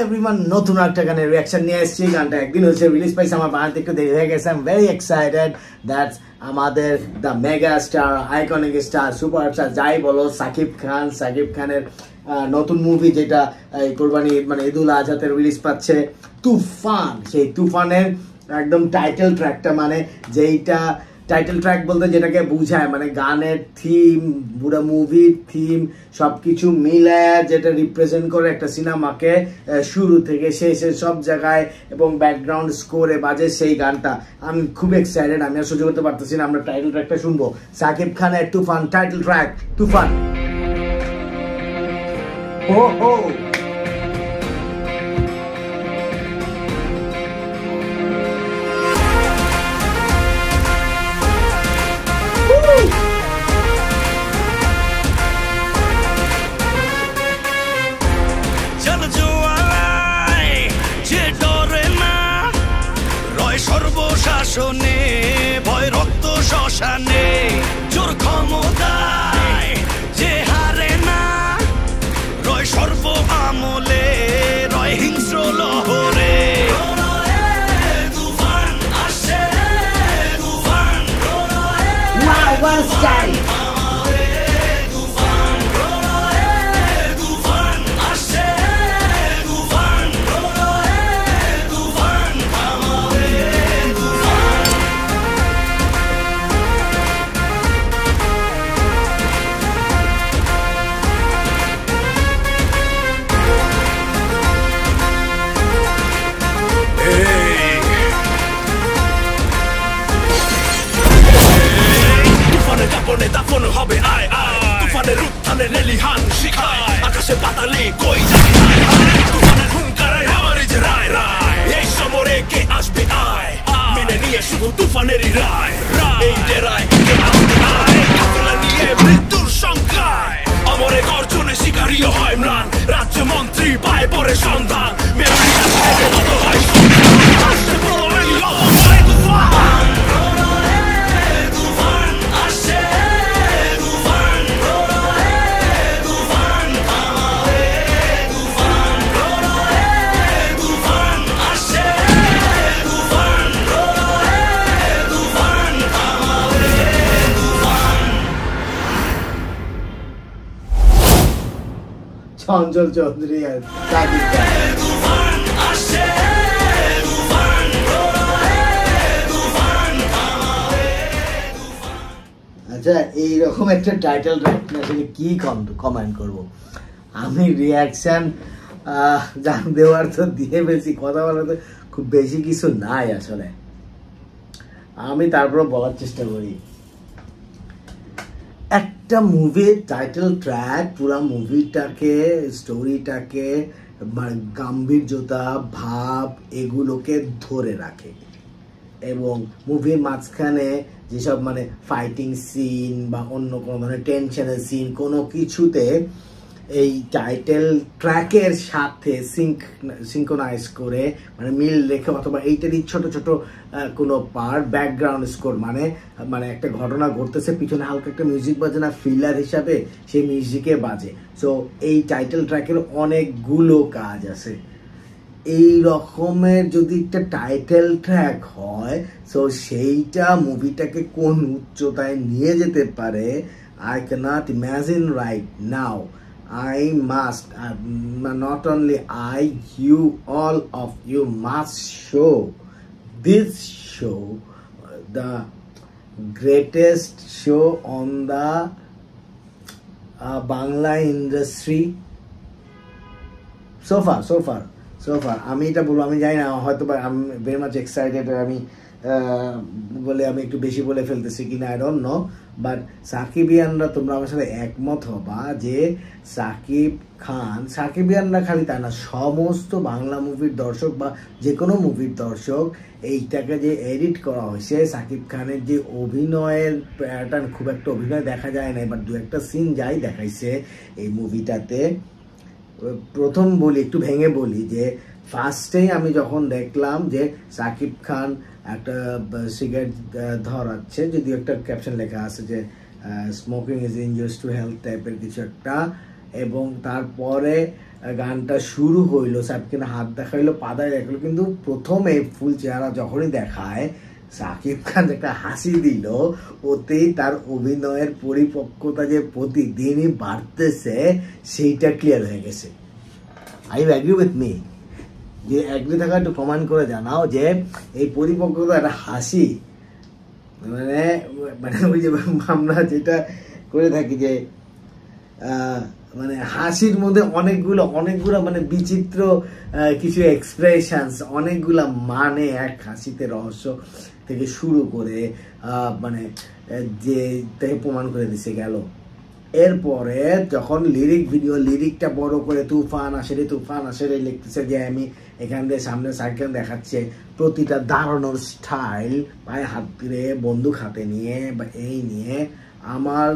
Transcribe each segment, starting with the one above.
Everyone, নতুন একটা গানের রিঅ্যাকশন নিয়ে এসেছি। গানটা একদিন হচ্ছে রিলিজ পাইছে, আমার বানাতে একটু দেরি হয়ে গেছে। I am very excited. That's আমাদের the mega star, iconic star, superstar যাই বলো, সাকিব খানের নতুন মুভি, যেটা কোরবানি মানে ঈদুল আজহাতে রিলিজ পাচ্ছে, তুফান। সেই তুফানের একদম টাইটেল ট্র্যাকটা, মানে যেইটা টাইটেল ট্র্যাক বলতে যেটাকে বুঝায়, মানে গানের থিম, পুরো মুভির থিম সবকিছু মিলায় যেটা রিপ্রেজেন্ট করে একটা সিনেমাকে শুরু থেকে শেষে সব জায়গায়, এবং ব্যাকগ্রাউন্ড স্কোরে বাজে সেই গানটা। আমি খুব এক্সাইটেড, আমি আর সহ্য করতে পারতেছি না। আমরা টাইটেল ট্র্যাকটা শুনবো, সাকিব খানের তুফান টাইটেল ট্র্যাক, তুফান। ও হো সর্বশাসনে ভয় রক্ত শ্মশানে, জোর ক্ষমতায় যে হারে না, রয় সর্ব আমলে, রয় হিংস্র লহরে। তুফান আসে, তুফান দাফন হবে আয় আয়, তুফানের উত্থানে রেলিহান শিখায়, আকাশে পাতালে কই যায় তুফানের হুঙ্কারে আমার যে রায় রায়, এই সমরে কে আসবে আয়, মেনে নিয়ে শুধু তুফানেরই রায়, এই ডেরায় কে আসবে আয়, কাফেলা নিয়ে মৃত্যুর সংখ্যায়, অমরে গর্জনে শিকারীও হয় ম্লান, রাজ্য মন্ত্রী পায় পরে সন্ধান, মেমরি আসে মতো হয় আসছে প্রলয় লবণে তুফান। চঞ্চল চৌধুরী আর সাকিব খান। আচ্ছা, এইরকম একটা টাইটেল ট্র্যাক আসলে কি কমেন্ট করব আমি? রিয়াকশন জান দেওয়ার তো দিয়ে বেশি, কথা বলাতে খুব বেশি কিছু নাই আসলে। আমি তারপর বলার চেষ্টা করি, একটা মুভির টাইটেল ট্র্যাক পুরা মুভিটাকে, স্টোরিটাকে, মানে গাম্ভীর্যতা, ভাব, এগুলোকে ধরে রাখে। এবং মুভির মাঝখানে যেসব মানে ফাইটিং সিন বা অন্য কোনো ধরনের টেনশনের সিন, কোনো কিছুতে এই টাইটেল ট্র্যাকের সাথে সিঙ্কোনাইজ করে, মানে মিল রেখে, অথবা এইটারই ছোট ছোট কোনো পার্ট ব্যাকগ্রাউন্ড স্কোর, মানে মানে একটা ঘটনা ঘটতেছে, পিছনে হালকা একটা মিউজিক বাজে না, ফিলার হিসাবে সেই মিউজিকে বাজে। সো এই টাইটেল ট্র্যাকের অনেকগুলো কাজ আছে। এই রকমের যদি একটা টাইটেল ট্র্যাক হয়, সো সেইটা মুভিটাকে কোন উচ্চতায় নিয়ে যেতে পারে, I can't imagine right now. I must, not only I, you, all of you must show this show, the greatest show on the Bangla industry so far. আমি এটা বলবো, আমি জানি না, হয়তো আমি ভেরি মাচ এক্সাইটেড, আমি বলে আমি একটু বেশি বলে ফেলতেছি কিনা, আই ডোন্ট নো। বাট সাকিবিয়ানরা তোমরা আমার সাথে একমত হবা যে সাকিবিয়ানরা খালি তা না, সমস্ত বাংলা মুভির দর্শক বা যে কোনো মুভির দর্শক, এইটাকে যে এডিট করা হয়েছে, সাকিব খানের যে অভিনয়ের প্যাটার্ন, খুব একটা অভিনয় দেখা যায় না, এবার দু একটা সিন যাই দেখাইছে এই মুভিটাতে। প্রথম বলি, একটু ভেঙে বলি, যে ফার্স্টেই আমি যখন দেখলাম যে সাকিব খান একটা সিগারেট ধরাচ্ছে, যদিও একটা ক্যাপশন লেখা আছে যে smoking is injurious to health টাইপের কিছু একটা, এবং তারপরে গানটা শুরু হইলো, সাকিব খান হাত দেখাইলো, পাদায় দেখাইলো, কিন্তু প্রথমে ফুল চেহারা যখনই দেখায় সাকিব খান একটা হাসি দিল, ওতেই তার অভিনয়ের পরিপক্কতা যে প্রতিদিনই বাড়তেছে সেইটা ক্লিয়ার হয়ে গেছে। I U agree with me? যে অ্যাগ্রি থাকা একটু কমেন্ট করে জানাও যে এই পরিপক্কতা একটা হাসি, মানে মানে ওই যে আমরা যেটা করে থাকি যে মানে হাসির মধ্যে অনেকগুলো মানে বিচিত্র কিছু এক্সপ্রেশনস, অনেকগুলা মানে এক হাসিতে রহস্য থেকে শুরু করে মানে যে তাকে প্রমাণ করে দিছে গেল। এরপরে যখন লিরিকটা বড় করে তুফান আসে রে লিখতেছে, যে আমি এখান দিয়ে সামনে সাকিব খান দেখাচ্ছে প্রতিটা দাঁড়ানোর স্টাইল, পায়ে হাত দিয়ে বন্দুক হাতে নিয়ে বা এই নিয়ে, আমার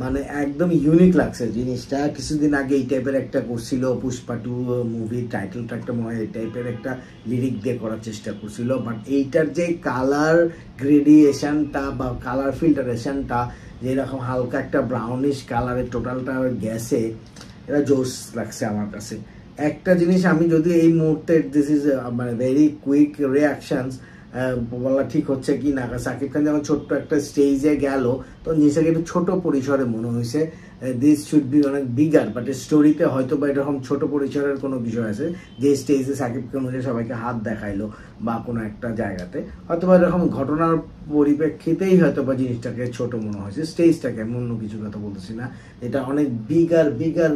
মানে একদম ইউনিক লাগছে জিনিসটা। কিছুদিন আগে এই টাইপের একটা করছিল পুষ্পা 2 মুভির টাইটেল ট্র্যাকটা মনে হয় এই টাইপের একটা লিরিক দিয়ে করার চেষ্টা করছিল, বাট এইটার যে কালার গ্রেডিয়েশনটা বা কালার ফিল্টারেশনটা যেরকম হালকা একটা ব্রাউনিশ কালারের টোটালটা গেছে, এটা জোস লাগছে আমার কাছে। একটা জিনিস আমি যদি এই মুহূর্তে দিস ইজ মানে ভেরি কুইক রিয়াকশনস বলা ঠিক হচ্ছে কি না, সাকিব খান যখন ছোট্ট একটা স্টেজে গেল তো নিজেকে একটু ছোট পরিসরে মনে হয়েছে, দিস শুড বি অনেক বিগার, বাট স্টোরিতে হয়তো বা এরকম ছোট পরিসরের কোনো বিষয় আছে যে স্টেজে সাকিব খান সবাইকে হাত দেখাইলো বা কোনো একটা জায়গাতে, হয়তো বা এরকম ঘটনার পরিপ্রেক্ষিতেই হয়তো বা জিনিসটাকে ছোট মনে হয়েছে, স্টেজটাকে, এমন অন্য কিছু কথা বলতেছি না। এটা অনেক বিগার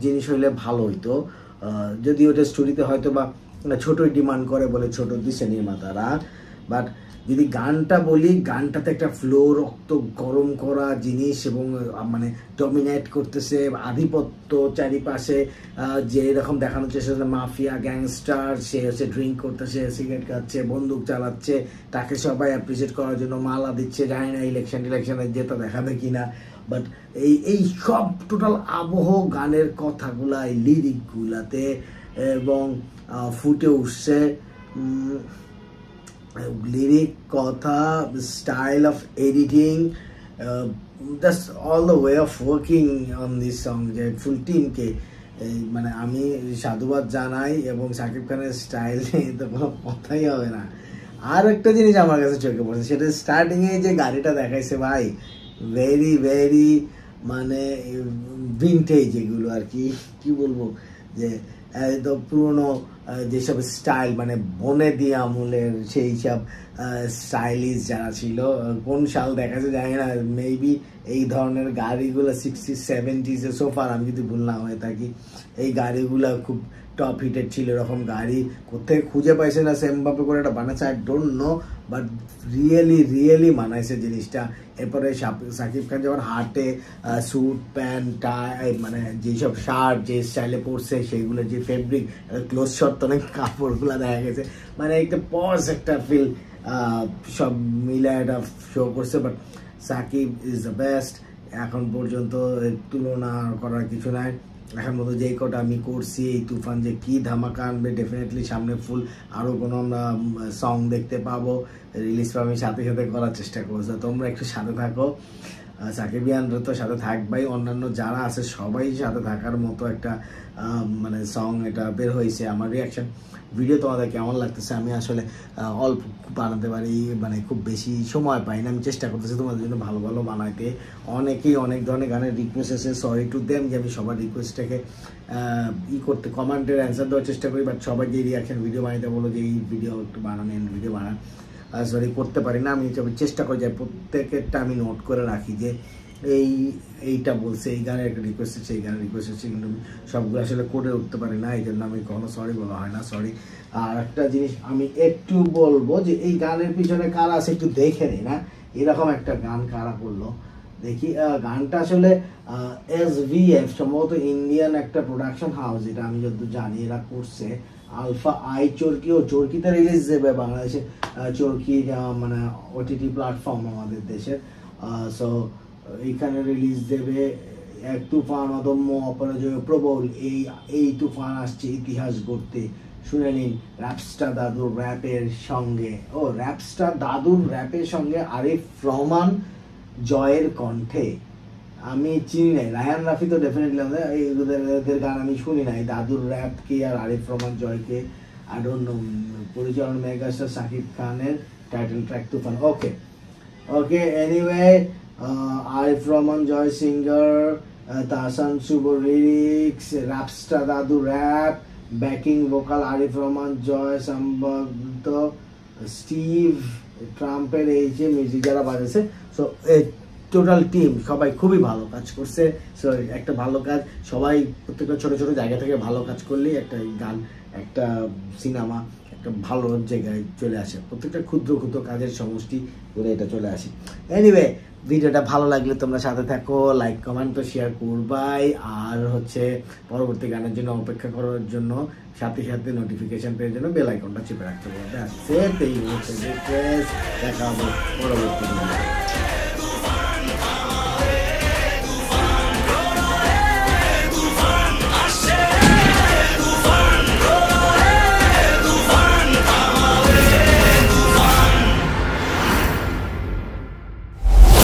জিনিস হইলে ভালো হইতো, যদি ওটা স্টোরিতে হয়তো বা ছোটই ডিমান্ড করে বলে ছোট দিছে নির্মাতারা। বাট যদি গানটা বলি, গানটাতে একটা ফ্লো, রক্ত গরম করা জিনিস এবং মানে ডমিনেট করতেছে আধিপত্য চারিপাশে, যে এরকম দেখানোর চেষ্টা করছে মাফিয়া গ্যাংস্টার, সে হচ্ছে ড্রিঙ্ক করতেছে, সিগারেট খাচ্ছে, বন্দুক চালাচ্ছে, তাকে সবাই অ্যাপ্রিসিয়েট করার জন্য মালা দিচ্ছে, জানি না ইলেকশনে যেটা দেখাবে কিনা, বাট এই সব টোটাল আবহ গানের কথাগুলা এই লিরিকগুলাতে এবং ফুটে উঠছে। লিরিক, কথা, style of editing, that's all the way of working on this song, যে ফুল টিমকে মানে আমি সাধুবাদ জানাই, এবং সাকিব খানের স্টাইল নিয়ে তো কোনো কথাই হবে না। আর একটা জিনিস আমার কাছে চোখে পড়ছে, সেটা স্টার্টিংয়ে যে গাড়িটা দেখাইছে ভাই, ভেরি মানে ভিনটেজ এগুলো আর কি বলবো, যে একদম পুরোনো যেসব স্টাইল, মানে বনে দিয়ে আমলের সেই সব স্টাইলিশ যারা ছিল, কোন সাল দেখাচ্ছে জানি না, মেবি এই ধরনের গাড়িগুলো 60s 70s সোফার, আমি যদি ভুল না হয়ে থাকি, এই গাড়িগুলো খুব টপ হিটেড ছিল। এরকম গাড়ি কোথায় খুঁজে পাইছে না সেমভাবে করে এটা বানাচ্ছে, I don't know, but really মানাইছে জিনিসটা। এরপরে সাকিব খান যখন হাটে স্যুট প্যান্ট টাই, মানে যেসব শার্ট যে স্টাইলে পরছে, সেইগুলো যে ফেব্রিক ক্লোজ শট অনেক কাপড়গুলো দেখা গেছে, মানে একটা পজ একটা ফিল সব মিলে একটা শো করছে। But Shakib is the best, এখন পর্যন্ত তুলনা করার কিছু নাই। এখন মতো যেই কটা আমি করছি, এই তুফান যে কি ধামাকা আনবে, ডেফিনেটলি সামনে ফুল আরও কোনো আমরা সং দেখতে পাবো, রিলিজ পাবো, আমি সাথে করার চেষ্টা করছি। তোমরা একটু সাথে থাকো, সাকিবিয়ানরা তো সাথে থাকবাই, অন্যান্য যারা আছে সবাই সাথে থাকার মতো একটা মানে সং এটা বের হয়েছে। আমার রিয়াকশন ভিডিও তোমাদের কেমন লাগতেছে, আমি আসলে অল্প বানাতে পারি, মানে খুব বেশি সময় পাই না, আমি চেষ্টা করতেছি তোমাদের জন্য ভালো বানাইতে। অনেকেই অনেক ধরনের গানের রিকোয়েস্ট আছে, সরি টু দেম যে আমি সবার রিকোয়েস্টটাকে করতে কমেন্টের অ্যান্সার দেওয়ার চেষ্টা করি, বাট সবাই যে রিয়াকশন ভিডিও বানাইতে বলো যে এই ভিডিও একটু বানান, ভিডিও বানান, সরি করতে পারি না। আমি চেষ্টা করি যে প্রত্যেকেরটা আমি নোট করে রাখি যে এইটা বলছে, এই গানের একটা রিকোয়েস্ট আছে, এই গানের রিকোয়েস্ট আছে, কিন্তু সবগুলো আসলে করে উঠতে পারি না, এই জন্য আমি কখনো সরি বলা হয় না, সরি। আর একটা জিনিস আমি একটু বলবো যে এই গানের পিছনে কারা আছে একটু দেখে নিই না, এরকম একটা গান কারা করলো দেখি। গানটা আসলে SVF সম্ভবত ইন্ডিয়ান একটা প্রোডাকশন হাউস, এটা আমি যত জানি এরা করছে। আলফা আই চরকিতে রিলিজ দেবে বাংলাদেশে, চরকি মানে OTT প্ল্যাটফর্ম আমাদের দেশের, সো এইখানে রিলিজ দেবে। এক তুফান অদম্য অপরাজয় প্রবল, এই তুফান আসছে ইতিহাস গড়তে, শুনে নিন র্যাপস্টার দাদুর র্যাপের সঙ্গে, র্যাপস্টার দাদুর র্যাপের সঙ্গে আরিফ রহমান জয়ের কণ্ঠে। আমি চিনি নাই, রায়ান রাফি তো ডেফিনেটলি এদের গান আমি শুনি নাই, দাদুর র্যাপ কে আর আরিফ রহমান জয়কে আই ডোন্ট নো, পরিচালনা মেগাস্টার শাকিব খানের title track Toofan. Okay okay, anyway Arif Rahman Joy singer, Tahsan Shuvo lyrics, rapstar Dadu rap, backing vocal Arif Rahman Joy, সম্ভবত স্টিভ ট্রাম্পের এই যে মিউজিক যারা বাজেছে, সো টোটাল টিম সবাই খুবই ভালো কাজ করছে। সো একটা ভালো কাজ, সবাই প্রত্যেকটা ছোট ছোট জায়গা থেকে ভালো কাজ করলেই একটা গান, একটা সিনেমা একটা ভালো জায়গায় চলে আসে, প্রত্যেকটা ক্ষুদ্র ক্ষুদ্র কাজের সমষ্টি করে এটা চলে আসে। এনিওয়ে, ভিডিওটা ভালো লাগলে তোমরা সাথে থাকো, লাইক কমেন্ট তো শেয়ার করবাই, আর হচ্ছে পরবর্তী গানের জন্য অপেক্ষা করার জন্য সাথে সাথে নোটিফিকেশন পেয়ে জন্য বেল আইকনটা চেপে রাখতে পারবে। দেখা হবে পরবর্তী ভিডিও।